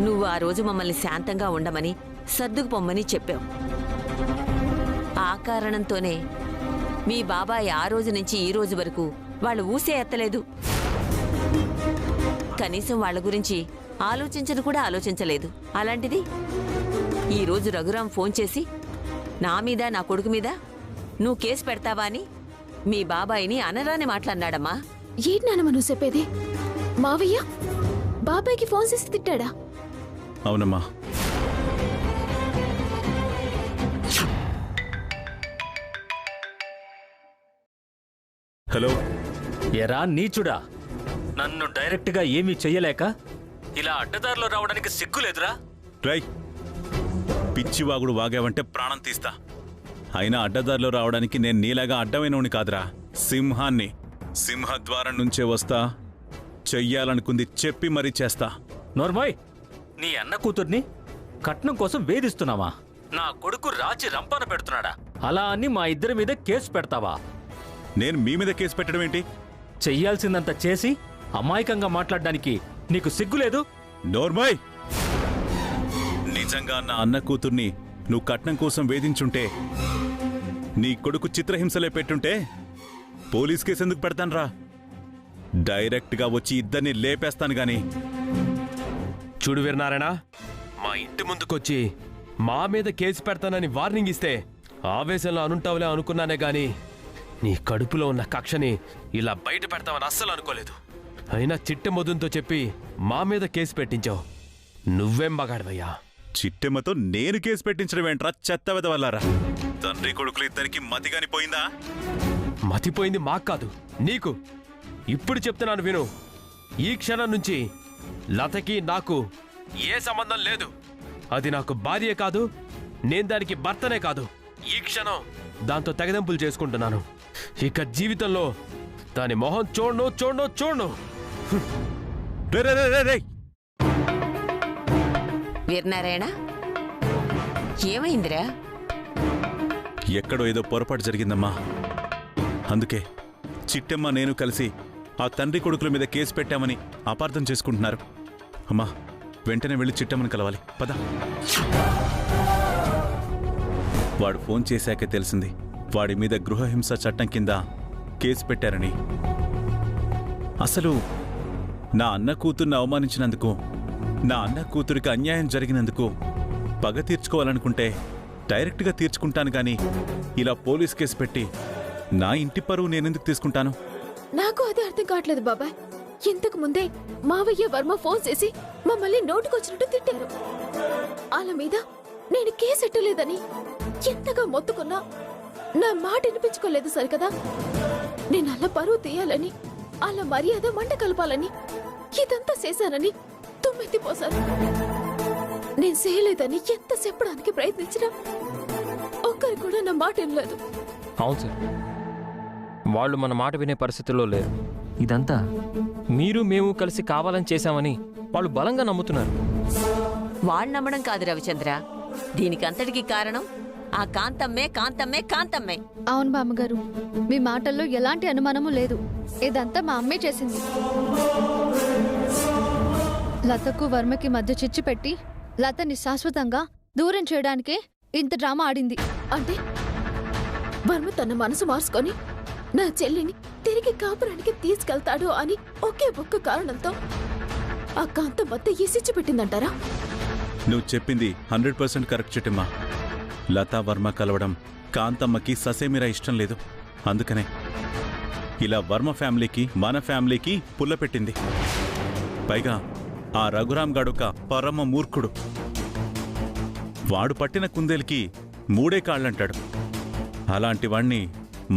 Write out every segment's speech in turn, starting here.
నువ్వు ఆ రోజు మమ్మల్ని శాంతంగా ఉండమని సర్దుకుపోమ్మని చెప్పావు. ఆ కారణంతోనే మీ బాబాయ్ ఆ రోజు నుంచి ఈ రోజు వరకు వాళ్ళు ఊసే ఎత్తలేదు. కనీసం వాళ్ళ గురించి ఆలోచించను కూడా ఆలోచించలేదు. అలాంటిది ఈరోజు రఘురాం ఫోన్ చేసి నా మీద నా కొడుకు మీద నువ్వు కేసు పెడతావా అని మీ బాబాయిని అనరాని మాట్లాడినాడమ్మా. ఏంటి నానమ్మ నువ్వు చెప్పేది? మావయ్య బాబాయ్కి ఫోన్ చేసి తిట్టాడా? అవునమ్మా. హలో. ఎరా నీచుడా, నన్ను డైరెక్ట్గా ఏమీ చెయ్యలేక ఇలా అడ్డదారిలో రావడానికి సిగ్గులేదురా? రై, పిచ్చివాగుడు వాగావంటే ప్రాణం తీస్తా. అయినా అడ్డదారిలో రావడానికి నేను నీలాగా అడ్డమైనోని కాదురా, సింహాన్ని. సింహద్వారం నుంచే వస్తా. చెయ్యాలనుకుంది చెప్పి మరీ చేస్తా. నోర్మాయ్, నీ అన్న కూతుర్ని కట్నం కోసం వేధిస్తున్నావా? నా కొడుకు రాచి రంపాన పెడుతున్నాడా? అలా అని మా ఇద్దరి మీద కేసు పెడతావా? నేను మీ మీద కేసు పెట్టడం ఏంటి? చెయ్యాల్సిందంత చేసి అమాయకంగా మాట్లాడడానికి నీకు సిగ్గులేదు? నోర్మాయ్, నిజంగా నా అన్న కూతుర్ని నువ్వు కట్నం కోసం వేధించుంటే, నీ కొడుకు చిత్రహింసలే పెట్టుంటే పోలీస్ కేసు ఎందుకు పెడతాన్రా? డైరెక్ట్గా వచ్చి ఇద్దరిని లేపేస్తాను గాని. చూడు వీరనారాయణ, మా ఇంటి ముందుకొచ్చి మా మీద కేసు పెడతానని వార్నింగ్ ఇస్తే ఆవేశంలో అనుంటావులే అనుకున్నానే గాని నీ కడుపులో ఉన్న కక్షని ఇలా బయట పెడతావని అస్సలు అనుకోలేదు. అయినా చిట్టెమొద్దుతో చెప్పి మా మీద కేసు పెట్టించావు. నువ్వేం మగాడివయ్యా? చిట్టెమ్మతో నేను కేసు పెట్టించడం ఏంట్రా చెత్త వెదవల్లారా? తండ్రి కొడుకులు ఇద్దరికి మతిగాని పోయిందా? మతిపోయింది మాకు కాదు, నీకు. ఇప్పుడు చెప్తున్నాను విను. ఈ క్షణం నుంచి లతకి నాకు ఏ సంబంధం లేదు. అది నాకు భార్య కాదు, నేను దానికి భర్తనే కాదు. ఈ క్షణం దాంతో తెగదెంపులు చేసుకుంటున్నాను. ఇక జీవితంలో దాని మొహం చూడను. రే రే రే రే రే! వీరనారాయణ, ఏమైందిరా? ఎక్కడో ఏదో పొరపాటు జరిగిందమ్మా. అందుకే చిట్టెమ్మ నేను కలిసి ఆ తండ్రి కొడుకుల మీద కేసు పెట్టామని అపార్థం చేసుకుంటున్నారు. అమ్మా, వెంటనే వెళ్ళి చిట్టమ్మని కలవాలి, పద. వాడు ఫోన్ చేశాకే తెలిసింది వాడి మీద గృహహింస చట్టం కింద కేసు పెట్టారని. అసలు నా అన్న కూతుర్ని అవమానించినందుకు, నా అన్న కూతురికి అన్యాయం జరిగినందుకు పగ తీర్చుకోవాలనుకుంటే డైరెక్ట్గా తీర్చుకుంటాను గాని ఇలా పోలీస్ కేసు పెట్టి నా ఇంటి పరువు నేనెందుకు తీసుకుంటాను? నాకు అదే అర్థం కావట్లేదు బాబాయ్. ఇంతకు ముందే మావయ్య వర్మ ఫోన్ చేసి మమ్మల్ని నోటుకొచ్చినట్టు తిట్టారు. వాళ్ళ మీద నేను కేసెట్టలేదని ఎంతగా మొత్తుకున్నా నా మాట వినిపించుకోలేదు సరికదా. నేను అలా పరువు తీయాలని, అలా మర్యాద మంట కలపాలని ఇదంతా చేశానని తుమ్మెత్తిపోసారు. నేను చేయలేదని ఎంత చెప్పడానికి ప్రయత్నించినా ఒక్కరు కూడా నా మాట వినలేదు. అవును సార్, వాళ్ళు మన మాట వినే పరిస్థితుల్లో లేరు. ఇదంతా మీరు మేము కలిసి కావాలని చేశామని వాళ్ళు బలంగా నమ్ముతున్నారు. వాళ్ళు నమ్మడం కాదు రవిచంద్ర, దీనికంతటికీ కారణం ఆ కాంతమ్మే. అవును బామ్మగారు, మీ మాటల్లో ఎలాంటి అనుమానము లేదు. ఇదంతా మా అమ్మే చేసింది. లతకు వర్మకి మధ్య చిచ్చు పెట్టి లతని శాశ్వతంగా దూరం చేయడానికే ఇంత డ్రామా ఆడింది. అంటే వర్మ తన మనసు మార్చుకొని నా చెల్లిని తిరిగి కాపురానికి తీసుకెళ్తాడు అని ఒకే ఒక్క కారణంతో ఆ కాంతం వద్ద ఇసిచ్చి పెట్టిందంటారా? నువ్వు చెప్పింది 100% కరెక్ట్ చిట్టమ్మా. లతా వర్మ కలవడం కాంతమ్మకి ససేమిరా ఇష్టం లేదు. అందుకనే ఇలా వర్మ ఫ్యామిలీకి మన ఫ్యామిలీకి పుల్ల పెట్టింది. పైగా ఆ రఘురాం గాడొక పరమ మూర్ఖుడు. వాడు పట్టిన కుందేలికి 3 కాళ్ళంటాడు. అలాంటి వాణ్ణి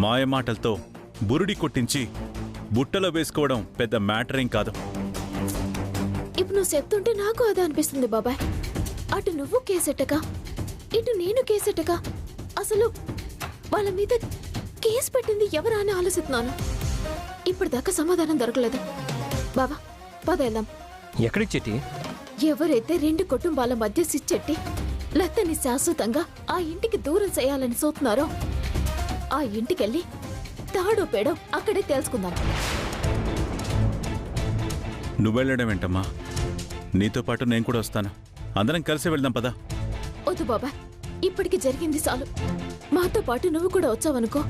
మాయమాటలతో బురుడి కొట్టించి బుట్టలో వేసుకోవడం పెద్ద మ్యాటరేం కాదు. ఇప్పుడు నువ్వు చెప్తుంటే నాకు అదే అనిపిస్తుంది బాబాయ్. అటు నువ్వు కేసెట్టక, ఇటు నేను కేసెట్టక, అసలు వాళ్ళ మీద కేసు పెట్టింది ఎవరా అని ఆలోచిస్తున్నాను. ఇప్పటిదాకా సమాధానం దొరకలేదు. బాబా, పదేద్దాం. ఎక్కడికి చెట్టి? ఎవరైతే 2 కుటుంబాల మధ్య సిచ్చెట్టి లతని శాశ్వతంగా ఆ ఇంటికి దూరం చేయాలని చూస్తున్నారో ఆ ఇంటికెళ్ళి తాడో పేడో అక్కడే తెలుసుకుందాం. నువ్వెళ్ళడం ఏంటమ్మా? నీతో పాటు నేను కూడా వస్తాను. అందరం కలిసి వెళ్దాం పదా. వద్దు బాబా, ఇప్పటికి జరిగింది చాలు. మాతో పాటు నువ్వు కూడా వచ్చావనుకో,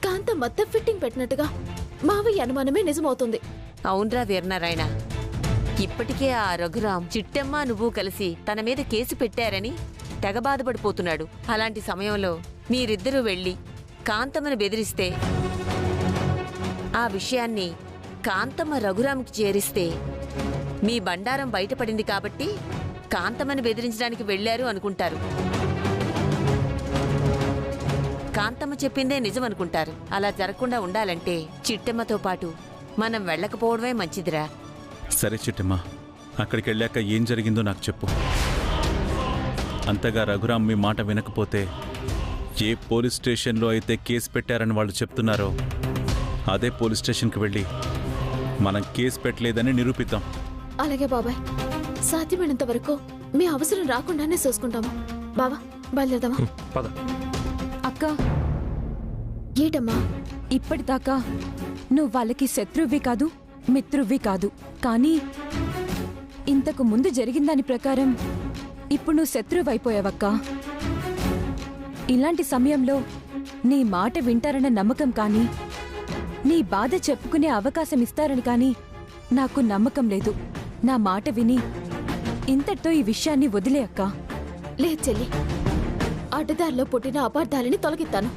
కాంతం మొత్తం ఫిట్టింగ్ పెట్టినట్టుగా మావయ్య అనుమానమే నిజమవుతుంది. అవునరా వీరనారాయణ, ఇప్పటికే ఆ రఘురాం చిట్టమ్మ నువ్వు కలిసి తన మీద కేసు పెట్టారని తెగ బాధపడిపోతున్నాడు. అలాంటి సమయంలో మీరిద్దరూ వెళ్ళి కాంతమ్మను బెదిరిస్తే, ఆ విషయాన్ని కాంతమ్మ రఘురాంకి చేరిస్తే మీ బండారం బయటపడింది కాబట్టి కాంతమ్మని బెదిరించడానికి వెళ్లారు అనుకుంటారు. కాంతమ్మ చెప్పిందే నిజం అనుకుంటారు. అలా జరగకుండా ఉండాలంటే చిట్టమ్మతో పాటు మనం వెళ్ళకపోవడమే మంచిదిరా. సరే చిట్టమ్మా, అక్కడికి వెళ్ళాక ఏం జరిగిందో నాకు చెప్పు. అంతగా రఘురాం మీ మాట వినకపోతే ఏ పోలీస్ స్టేషన్లో అయితే కేసు పెట్టారని వాళ్ళు చెప్తున్నారో అదే పోలీస్ స్టేషన్కి వెళ్ళి మనం కేసు పెట్టలేదని నిరూపిద్దాం. అలాగే బాబాయ్, సాధ్యమైనంత వరకు మీ అవసరం రాకుండానే చూసుకుంటాము. బావా, బయలుదేరదామా? పద. అక్క, ఏటమ్మా? ఇప్పటిదాకా నువ్వు వాళ్ళకి శత్రువ్వి కాదు, మిత్రువ్వి కాదు. కానీ ఇంతకు ముందు జరిగిన దాని ప్రకారం ఇప్పుడు నువ్వు శత్రువైపోయావక్కా. ఇలాంటి సమయంలో నీ మాట వింటారన్న నమ్మకం కానీ, నీ బాధ చెప్పుకునే అవకాశం ఇస్తారని కానీ నాకు నమ్మకం లేదు. నా మాట విని ఇంతటితో ఈ విషయాన్ని వదిలే అక్కా. లేదు చెల్లి, అడ్డదారిలో పుట్టిన అపార్థాలని తొలగిస్తాను.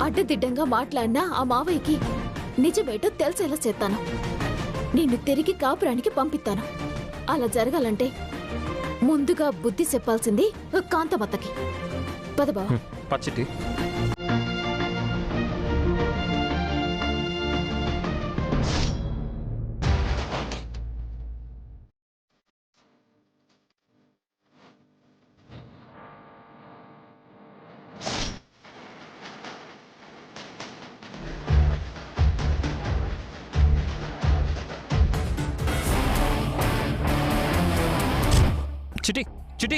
అడ్డదిడ్డంగా మాట్లాడినా ఆ మావయ్యకి నిజమేటో తెలిసేలా చేస్తాను. నిన్ను తిరిగి కాపురానికి పంపిస్తాను. అలా జరగాలంటే ముందుగా బుద్ధి చెప్పాల్సింది కాంతమత్తకి. పదబా. పచ్చిటి. చిటి చిటి,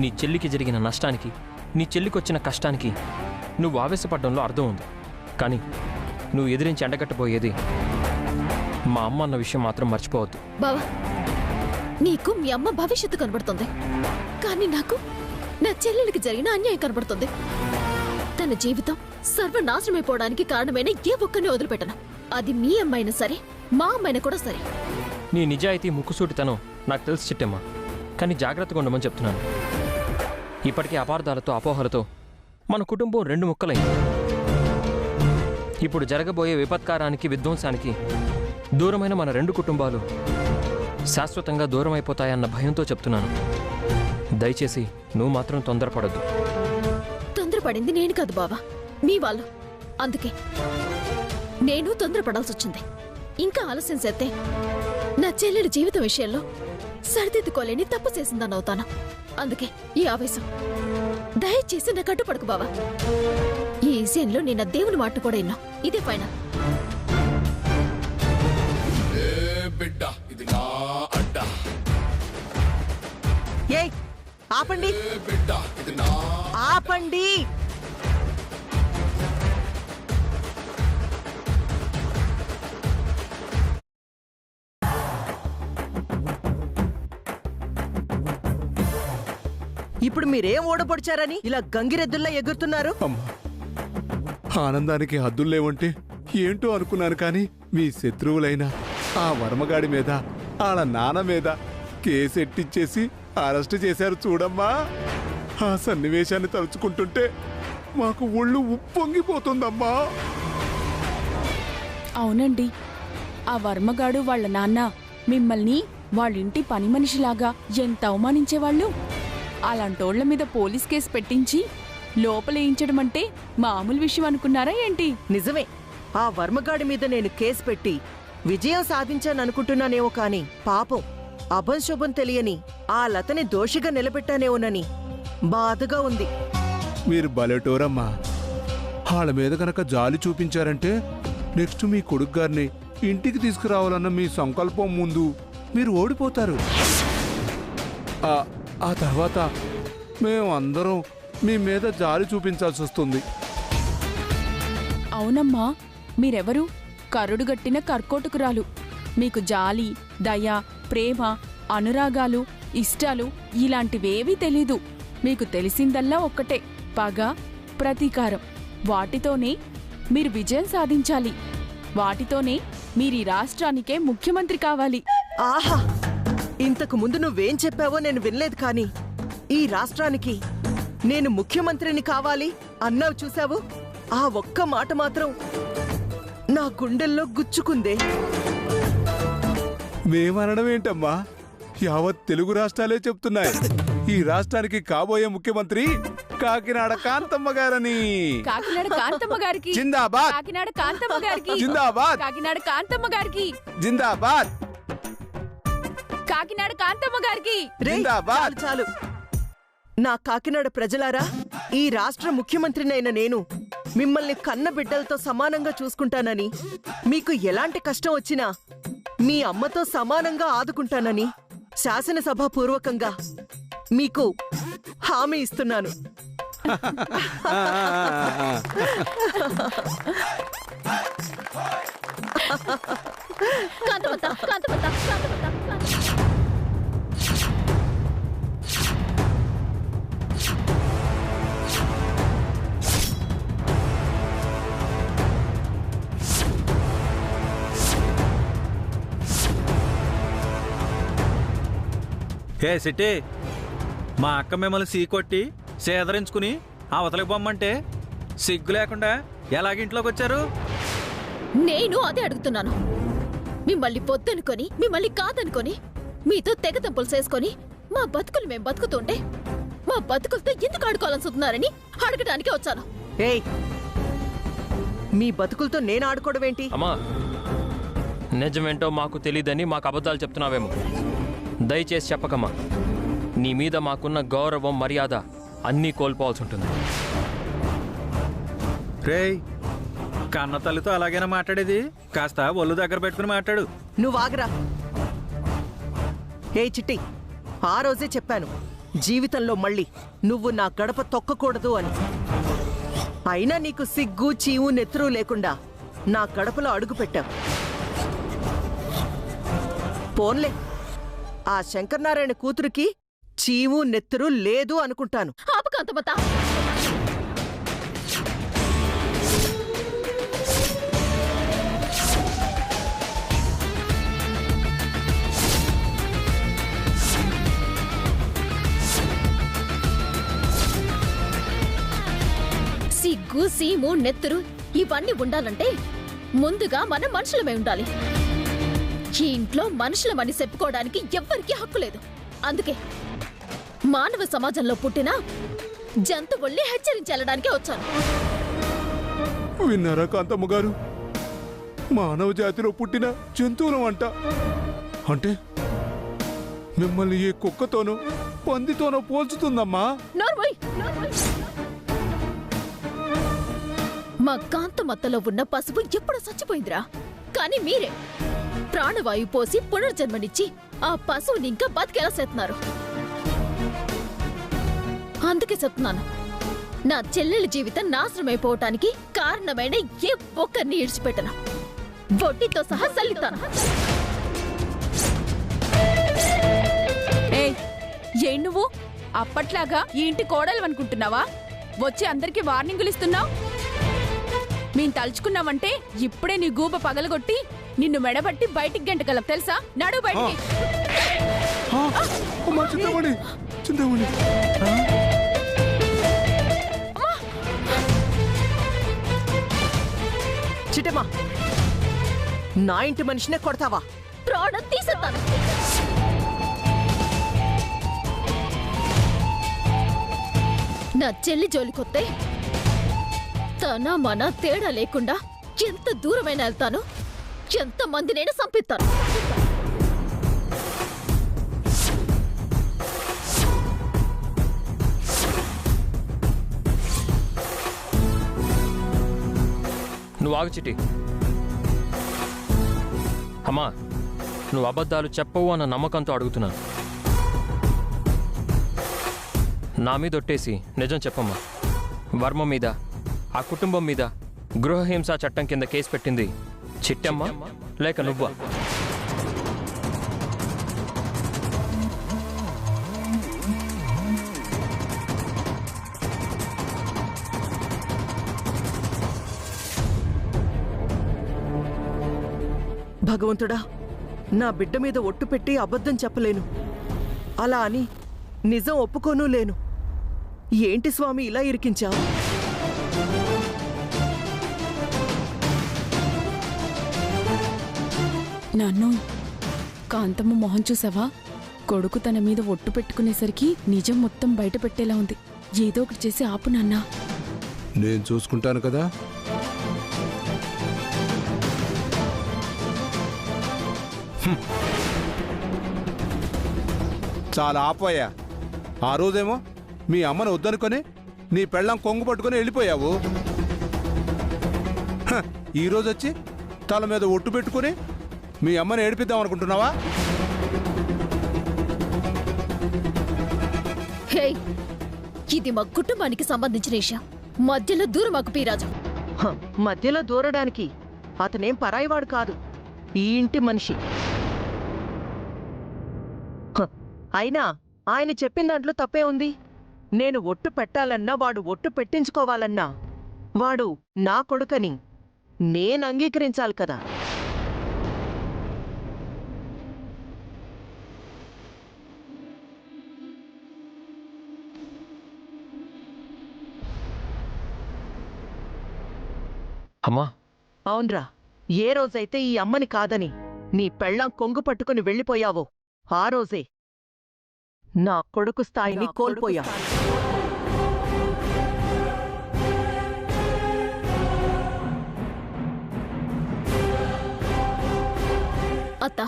నీ చెల్లికి జరిగిన నష్టానికి, నీ చెల్లికొచ్చిన కష్టానికి నువ్వు ఆవేశపడ్డంలో అర్థం ఉంది. కానీ నువ్వు ఎదిరించి ఎండగట్టబోయేది మా అమ్మ అన్న విషయం మాత్రం మర్చిపోవద్దు. బావా, నీకు మీ అమ్మ భవిష్యత్తు కనబడుతుంది, కానీ నాకు నా చెల్లెలికి జరిగిన అన్యాయం కనబడుతుంది. తన జీవితం సర్వనాశనమైపోవడానికి కారణమైన ఏ ఒక్కరిని వదిలిపెట్టను. అది మీ అమ్మాయినా సరే, మా అమ్మాయినా కూడా సరే. నీ నిజాయితీ ముక్కుసూటితనం నాకు తెలుసు చిట్టమ్మా, కానీ జాగ్రత్తగా ఉండమని చెప్తున్నాను. ఇప్పటికే అపార్థాలతో అపోహలతో మన కుటుంబం రెండు ముక్కలైంది. ఇప్పుడు జరగబోయే విపత్కారానికి, విధ్వంసానికి దూరమైన మన రెండు కుటుంబాలు శాశ్వతంగా దూరం అయిపోతాయన్న భయంతో చెప్తున్నాను. దయచేసి నువ్వు మాత్రం తొందరపడద్దు. తొందరపడింది నేను కాదు బావా, మీ వాళ్ళు. అందుకే నేను తొందరపడాల్సి వచ్చింది. ఇంకా ఆలస్యం చేస్తే నా చెల్లెలి జీవితం విషయంలో సరిదిద్దుకోలేని తప్పు చేసిందని అవుతాను. అందుకే ఈ ఆవేశం. దయచేసి నా కట్టుపడకు బావా. ఈ విషయంలో నేను దేవుని మాట కూడా విన్నా. ఇదే ఫైనల్. ఏయ్, ఆపండి ఆపండి. ఇప్పుడు మీరేం ఓడపొడిచారని ఇలా గంగిరెద్దుల్లా ఎగురుతున్నారు? ఆనందానికి హద్దుల్లేవంటే ఏంటో అనుకున్నాను, కానీ మీ శత్రువులైన ఆ వర్మగాడి మీద, ఆళ్ళ నాన్న మీద కేసెట్టిచ్చేసి అరెస్ట్ చేశారు చూడమ్మా. ఆ సన్నివేశాన్ని తలుచుకుంటుంటే మాకు ఒళ్ళు ఉప్పొంగిపోతుందమ్మా. అవునండి, ఆ వర్మగాడు వాళ్ళ నాన్న మిమ్మల్ని వాళ్ళింటి పని మనిషిలాగా ఎంత అవమానించేవాళ్ళు. అలాంటోళ్ల మీద పోలీస్ కేసు పెట్టించి లోపలేయించడం అంటే మామూలు విషయం అనుకున్నారా ఏంటి? నిజమే, ఆ వర్మగాడి మీద నేను కేసు పెట్టి విజయం సాధించాననుకుంటున్నానేమో, కాని పాపం అభంశుభం తెలియని ఆ లతని దోషిగా నిలబెట్టానేమోనని బాధగా ఉంది. మీరు బలెటోరమ్మా. వాళ్ళ మీద కనుక జాలి చూపించారంటే నెక్స్ట్ మీ కొడుకు గారిని ఇంటికి తీసుకురావాలన్న మీ సంకల్పం ముందు మీరు ఓడిపోతారు. ఆ తర్వాత మేమందరం మీ మీద జాలి చూపించాల్సి వస్తుంది. అవునమ్మా, మీరెవరు? కరుడుగట్టిన కర్కోటకురాలు. మీకు జాలి, దయ, ప్రేమ, అనురాగాలు, ఇష్టాలు ఇలాంటివేవీ తెలీదు. మీకు తెలిసిందల్లా ఒక్కటే, పగ, ప్రతీకారం. వాటితోనే మీరు విజయం సాధించాలి. వాటితోనే మీరీ రాష్ట్రానికే ముఖ్యమంత్రి కావాలి. ఆహా, ఇంతకు ముందు నువ్వేం చెప్పావో నేను వినలేదు, కానీ ఈ రాష్ట్రానికి నేను ముఖ్యమంత్రిని కావాలి అన్నావు చూశావు. ఆ ఒక్క మాట మాత్రం నా గుండెల్లో గుచ్చుకుందే. మేమనడం ఏంటమ్మా, యావత్ తెలుగు రాష్ట్రాలే చెప్తున్నాయి ఈ రాష్ట్రానికి కాబోయే ముఖ్యమంత్రి కాకినాడ కాంతమ్మ గారని. కాకినాడ కాంతమ్మ గారికి జిందాబాద్. కాకినాడ కాంతమ్మ గారికి జిందాబాద్. కాకినాడ కాంతమ్మ గారికి జిందాబాద్. కాకినాడ కాంతమ్మ గారికి. రేయ్, జిందాబాద్. చాలు చాలు. నా కాకినాడ ప్రజలారా, ఈ రాష్ట్ర ముఖ్యమంత్రినైన నేను మిమ్మల్ని కన్న బిడ్డలతో సమానంగా చూసుకుంటానని, మీకు ఎలాంటి కష్టం వచ్చినా మీ అమ్మతో సమానంగా ఆదుకుంటానని శాసనసభాపూర్వకంగా మీకు హామీ ఇస్తున్నాను. కాంతమత్త, కాంతమత్త, కాంతమత్త, కాంతమత్త. హే సిటీ, మా అక్క మిమ్మల్ని సీకొట్టి సేదరించుకుని అవతలకి పొమ్మంటే సిగ్గు లేకుండా ఎలాగింట్లోకి వచ్చారు? నేను అదే అడుగుతున్నాను. మిమ్మల్ని పొద్దనుకొని, మిమ్మల్ని కాదనుకొని, మీతో తెగతంపులు చేసుకొని మా బతుకులు మేం బతుకుతుంటే మా బతుకులతో ఎందుకు ఆడుకోవాలని చూస్తున్నారని అడగడానికి వచ్చాను. ఏయ్, మీ బతుకులతో నేను ఆడుకోవడం ఏంటి? అమ్మా, నిజమేంటో మాకు తెలీదని మాకు అబద్ధాలు చెప్తున్నావేమో. దయచేసి చెప్పకమ్మా. నీ మీద మాకున్న గౌరవం, మర్యాద అన్నీ కోల్పోవాల్సి ఉంటుంది. రేయ్, కన్న తల్లితో అలాగైనా మాట్లాడేది? కాస్త ఒళ్ళు దగ్గర పెట్టుకుని మాట్లాడు. నువ్వు ఆగరా. ఏ చిట్టి, ఆ రోజే చెప్పాను జీవితంలో మళ్ళీ నువ్వు నా గడప తొక్కకూడదు అని. అయినా నీకు సిగ్గు, చీవు, నెత్తురు లేకుండా నా గడపలో అడుగు పెట్టావు. పోన్లే, ఆ శంకర్నారాయణ కూతురికి చీవు, నెత్తురు లేదు అనుకుంటాను. ఆపు కాంతమత్త. సిగ్గు, సీము, నెత్తురు ఇవన్నీ ఉండాలంటే ముందుగా మనం మనుషులమై ఉండాలి. ఈ ఇంట్లో మనుషులమని చెప్పుకోవడానికి ఎవ్వరికీ హక్కు లేదు. అందుకే మానవ సమాజంలో పుట్టిన జంతువుల్ని హెచ్చరించాలడానికే వచ్చాను. విన్నారా కాంతమ్మ గారు? మానవ జాతిలో పుట్టిన జంతువులం అంట. అంటే మిమ్మల్ని ఏ కుక్కతోనో పందితోనో పోల్చుతుందమ్మా. నోర్మోయ్, నోర్మోయ్. మా కాంతమత్తలో ఉన్న పసుపు ఎప్పుడో చచ్చిపోయిందిరా. కానీ మీరే ప్రాణవాయు పోసి పునర్జన్మనిచ్చి ఆ పశువుని ఇంకా బతికేలా చేస్తున్నారు. అందుకే చెప్తున్నాను, నా చెల్లెలి జీవితం నాశనమైపోవటానికి కారణమైన ఏ ఒక్కరిని ఇడిచిపెట్టను. వడ్డీతో సహా సల్లితాను. ఏయ్, నువ్వు అప్పట్లాగా ఈ ఇంటి కోడలు అనుకుంటున్నావా? వచ్చి అందరికి వార్నింగులు ఇస్తున్నావు. మేం తలుచుకున్నామంటే ఇప్పుడే నీ గూబ పగలగొట్టి నిన్ను మెడబట్టి బయటికి గంటగలం, తెలుసా? నడు బయటికి. చింతామణి, చింతామణి. చిట్టమ్మా, నా ఇంటి మనిషినే కొడతావా? ప్రాణం తీసేస్తాను. నా చెల్లి జోలికొత్తే తన మన తేడా లేకుండా ఎంత దూరమైనా వెళ్తాను, ఎంత మందినైనా సంపిస్తాను. నువ్వు ఆగు చిట్టి. అమ్మా, నువ్వు అబద్ధాలు చెప్పవు అన్న నమ్మకంతో అడుగుతున్నాను. నా మీద ఒట్టేసి నిజం చెప్పమ్మా. వర్మ మీద, ఆ కుటుంబం మీద గృహహింసా చట్టం కింద కేసు పెట్టింది చిట్టమ్మ లేక నువ్వా? భగవంతుడా, నా బిడ్డ మీద ఒట్టు పెట్టి అబద్ధం చెప్పలేను, అలా అని నిజం ఒప్పుకోనూ లేను. ఏంటి స్వామి ఇలా ఇరికించావు? నాన్నో, కాంతమ్మ మొహం చూసావా? కొడుకు తన మీద ఒట్టు పెట్టుకునేసరికి నిజం మొత్తం బయట పెట్టేలా ఉంది. ఏదో ఒకటి చేసి ఆపు నాన్నా. నేను చూసుకుంటాను కదా. చాలా ఆపోయా. ఆ రోజేమో మీ అమ్మను వద్దనుకొని నీ పెళ్ళం కొంగు పట్టుకొని వెళ్ళిపోయావు. ఈ రోజు వచ్చి తల మీద ఒట్టు పెట్టుకుని మీ అమ్మని ఏడిపిద్దాం అనుకుంటున్నావా? హే, ఇది మా కుటుంబానికి సంబంధించిన విషయం. మధ్యలో దూరమాకు పీరాజు. మధ్యలో దూరడానికి అతనేం పరాయివాడు కాదు, ఈ ఇంటి మనిషి. అయినా ఆయన చెప్పిన దాంట్లో తప్పే ఉంది. నేను ఒట్టు పెట్టాలన్నా, వాడు ఒట్టు పెట్టించుకోవాలన్నా వాడు నా కొడుకని నేను అంగీకరించాలి కదా. అమ్మా, అవునరా, ఏ రోజైతే ఈ అమ్మని కాదని నీ పెళ్ళాం కొంగు పట్టుకుని వెళ్ళిపోయావో ఆ రోజే నా కొడుకు స్థాయిని కోల్పోయా. అత్త,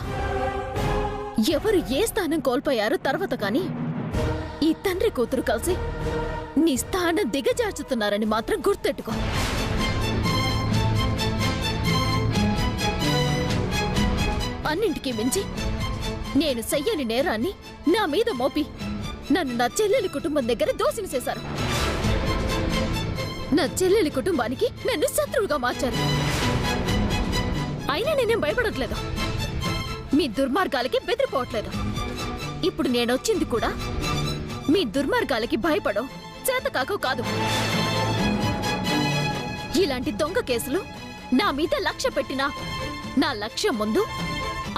ఎవరు ఏ స్థానం కోల్పోయారో తర్వాత కాని ఈ తండ్రి కూతురు కలిసి నీ స్థానం దిగజార్చుతున్నారని మాత్రం గుర్తెట్టుకో. అన్నింటికీ మించి నేను చెయ్యని నేరాన్ని నా మీద మోపి నన్ను నా చెల్లెలి కుటుంబం దగ్గర దోషిని చేశారు. నా చెల్లెలి కుటుంబానికి నన్ను శత్రువుగా మార్చారు. అయినా నేనేం భయపడట్లేదు, మీ దుర్మార్గాలకి బెదిరిపోవట్లేదు. ఇప్పుడు నేనొచ్చింది కూడా మీ దుర్మార్గాలకి భయపడో చేతకాకో కాదు. ఇలాంటి దొంగ కేసులు నా మీద లక్ష్య పెట్టినా నా లక్ష్యం ముందు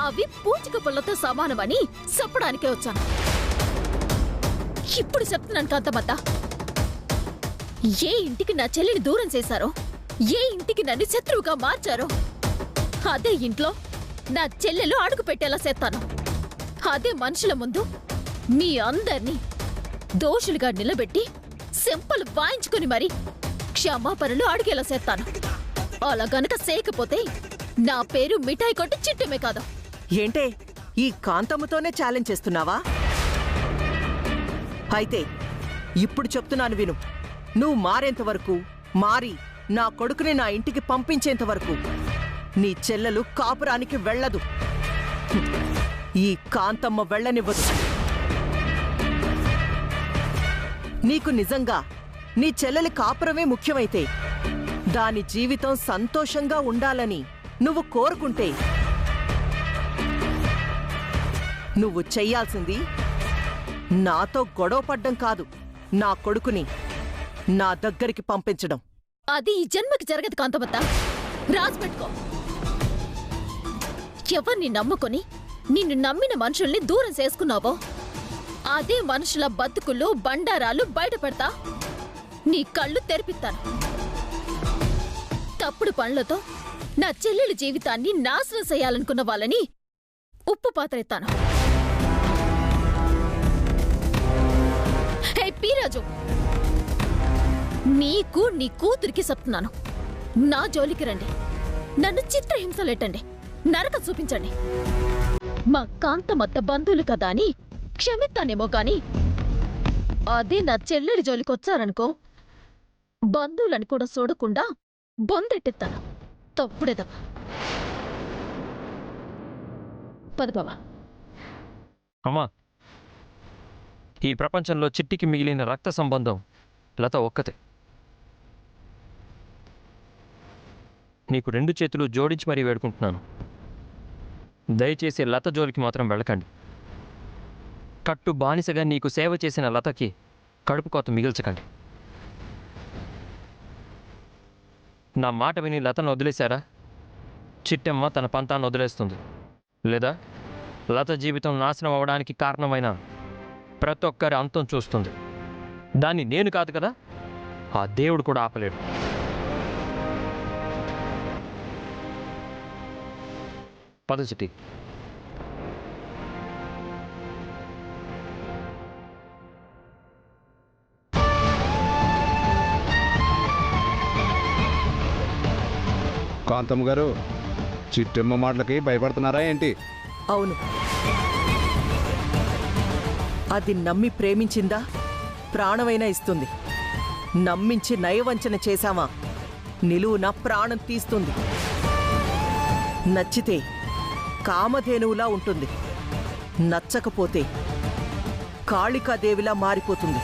అవి పూచిక పుల్లతో సమానమని చెప్పడానికే వచ్చాను. ఇప్పుడు చెప్తున్నాను కాంతమ్మత్త, ఏ ఇంటికి నా చెల్లిని దూరం చేశారో, ఏ ఇంటికి నన్ను శత్రువుగా మార్చారో అదే ఇంట్లో నా చెల్లెలు అడుగు పెట్టేలా చేస్తాను. అదే మనుషుల ముందు మీ అందర్నీ దోషులుగా నిలబెట్టి సెంపలు వాయించుకుని మరి క్షమాపణలు అడిగేలా చేస్తాను. అలా గనక చేయకపోతే నా పేరు మిఠాయి కొట్టి చిట్టమే కాదు. ఏంటే, ఈ కాంతమ్మతోనే ఛాలెంజ్ చేస్తున్నావా? అయితే ఇప్పుడు చెప్తున్నాను విను. నువ్వు మారేంత వరకు, మారి నా కొడుకుని నా ఇంటికి పంపించేంత వరకు నీ చెల్లెలు కాపురానికి వెళ్ళదు. ఈ కాంతమ్మ వెళ్ళనివ్వదు. నీకు నిజంగా నీ చెల్లెలి కాపురమే ముఖ్యమైతే, దాని జీవితం సంతోషంగా ఉండాలని నువ్వు కోరుకుంటే నువ్వు చెయ్యాల్సింది నాతో గొడవ పడ్డం కాదు, నా కొడుకుని నా దగ్గరికి పంపించడం. అది ఈ జన్మకి జరగదు కాంతమత్త, రాసి పెట్టుకో. ఎవరిని నమ్ముకొని నిన్ను నమ్మిన మనుషుల్ని దూరం చేసుకున్నావో అదే మనుషుల బతుకులు బండారాలు బయట పెడతా నీ కళ్ళు తెరిపిస్తాను. తప్పుడు పనులతో నా చెల్లెలి జీవితాన్ని నాశనం చేయాలనుకున్న వాళ్ళని ఉప్పు పాత్రెత్తాను. హే పీరాజు, నీకు నీ కూతురికి చెప్తున్నాను, నా జోలికి రండి, నన్ను చిత్రహింసలెట్టండి, నరక చూపించండి. మా కాంతమత్త బంధువులు కదా అని క్షమిస్తానేమో కాని అదే నా చెల్లెలి జోలికొచ్చారనుకో, బంధువులని కూడా చూడకుండా బొందెట్టెత్తాను. తప్పుడేదమ్మా. పద బావా. అమ్మా, ఈ ప్రపంచంలో చిట్టికి మిగిలిన రక్త సంబంధం లత ఒక్కతే. నీకు 2 చేతులు జోడించి మరీ వేడుకుంటున్నాను, దయచేసి లత జోలికి మాత్రం వెళ్ళకండి. కట్టు బానిసగా నీకు సేవ చేసిన లతకి కడుపు కోత మిగిల్చకండి. నా మాట విని లతను వదిలేశారా చిట్టెమ్మ తన పంతాన్ని వదిలేస్తుంది, లేదా లత జీవితం నాశనం అవ్వడానికి కారణమైన ప్రతి ఒక్కరి అంతం చూస్తుంది. దాన్ని నేను కాదు కదా, ఆ దేవుడు కూడా ఆపలేడు. పద చిట్టి. కాంతమ్మ గారు, చిట్టెమ్మ మాటలకి భయపడుతున్నారా ఏంటి? అవును, అది నమ్మి ప్రేమించిందా ప్రాణమైనా ఇస్తుంది. నమ్మించి నయవంచన చేశామా నిలువున ప్రాణం తీస్తుంది. నచ్చితే కామధేనువులా ఉంటుంది, నచ్చకపోతే కాళికాదేవిలా మారిపోతుంది.